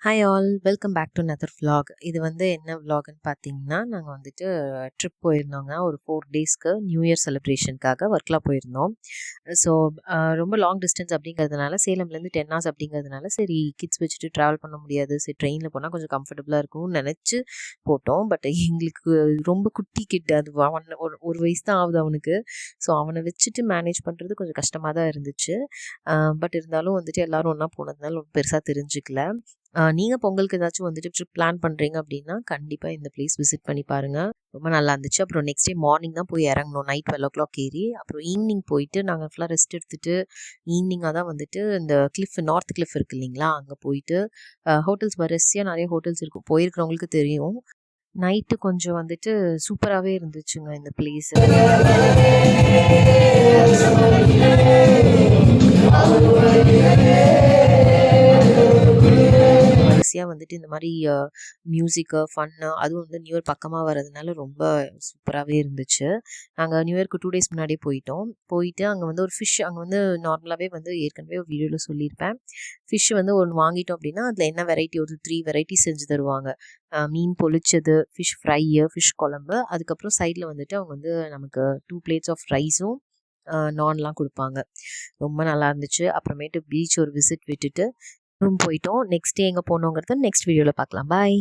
Hi all, welcome back to another vlog. இது வந்து என்ன vlogன்னு பார்த்தீங்கன்னா, நாங்கள் வந்துட்டு ட்ரிப் போயிருந்தோங்க. ஒரு 4 டேஸ்க்கு நியூ இயர் செலிப்ரேஷனுக்காக ஒர்க்லாம் போயிருந்தோம். ஸோ ரொம்ப லாங் டிஸ்டன்ஸ் அப்படிங்கிறதுனால, சேலம்லேருந்து 10 ஹவர்ஸ் அப்படிங்கிறதுனால, சரி கிட்ஸ் வச்சுட்டு ட்ராவல் பண்ண முடியாது, சரி ட்ரெயினில் போனால் கொஞ்சம் கம்ஃபர்டபுளாக இருக்கும்னு நினச்சி போட்டோம். பட் எங்களுக்கு ரொம்ப குட்டி கிட், அது ஒரு வயசு தான் ஆகுது அவனுக்கு. ஸோ அவனை வச்சுட்டு மேனேஜ் பண்ணுறது கொஞ்சம் கஷ்டமாக தான் இருந்துச்சு. பட் இருந்தாலும் வந்துட்டு எல்லோரும் ஒன்றா போனதுனால ரொம்ப பெருசாக தெரிஞ்சுக்கல. நீங்கள் பொங்கலுக்கு ஏதாச்சும் வந்துட்டு ட்ரிப் பிளான் பண்ணுறீங்க அப்படின்னா கண்டிப்பாக இந்த பிளேஸ் விசிட் பண்ணி பாருங்கள். ரொம்ப நல்லா இருந்துச்சு. அப்புறம் நெக்ஸ்ட் டே மார்னிங் தான் போய் இறங்கணும், நைட் 12 ஏறி. அப்புறம் ஈவினிங் போயிட்டு நாங்கள் ஃபுல்லாக ரெஸ்ட் எடுத்துகிட்டு ஈவினிங்காக தான் வந்துட்டு இந்த நார்த் கிளிஃப் இருக்குது இல்லைங்களா, அங்கே போயிட்டு ஹோட்டல்ஸ் வரிசையாக நிறைய ஹோட்டல்ஸ் இருக்கும், போயிருக்கிறவங்களுக்கு தெரியும். நைட்டு கொஞ்சம் வந்துட்டு சூப்பராகவே இருந்துச்சுங்க இந்த பிளேஸ். வரிசையாக வந்துட்டு இந்த மாதிரி மியூசிக்கு ஃபன்னு, அதுவும் வந்து நியூ இயர் பக்கமாக வர்றதுனால ரொம்ப சூப்பராகவே இருந்துச்சு. நாங்கள் நியூ இயர்க்கு 2 டேஸ் முன்னாடியே போயிட்டு அங்கே வந்து ஒரு ஃபிஷ், அங்கே வந்து நார்மலாகவே வந்து ஏற்கனவே ஒரு வீடியோவில் சொல்லியிருப்பேன், ஃபிஷ் வந்து ஒன்று வாங்கிட்டோம் அப்படின்னா அதில் என்ன வெரைட்டி, ஒரு 3 வெரைட்டி செஞ்சு தருவாங்க. மீன் பொழிச்சது, ஃபிஷ் ஃப்ரையு, ஃபிஷ் குழம்பு, அதுக்கப்புறம் சைடில் வந்துட்டு அவங்க வந்து நமக்கு 2 பிளேட்ஸ் ஆஃப் ரைஸும் நான்லாம் கொடுப்பாங்க. ரொம்ப நல்லா இருந்துச்சு. அப்புறமேட்டு பீச் ஒரு விசிட் விட்டுட்டு ரூம் போயிட்டோம். நெக்ஸ்ட் டே எங்கே போனோங்கிறத நெக்ஸ்ட் வீடியோவில் பார்க்கலாம். பாய்.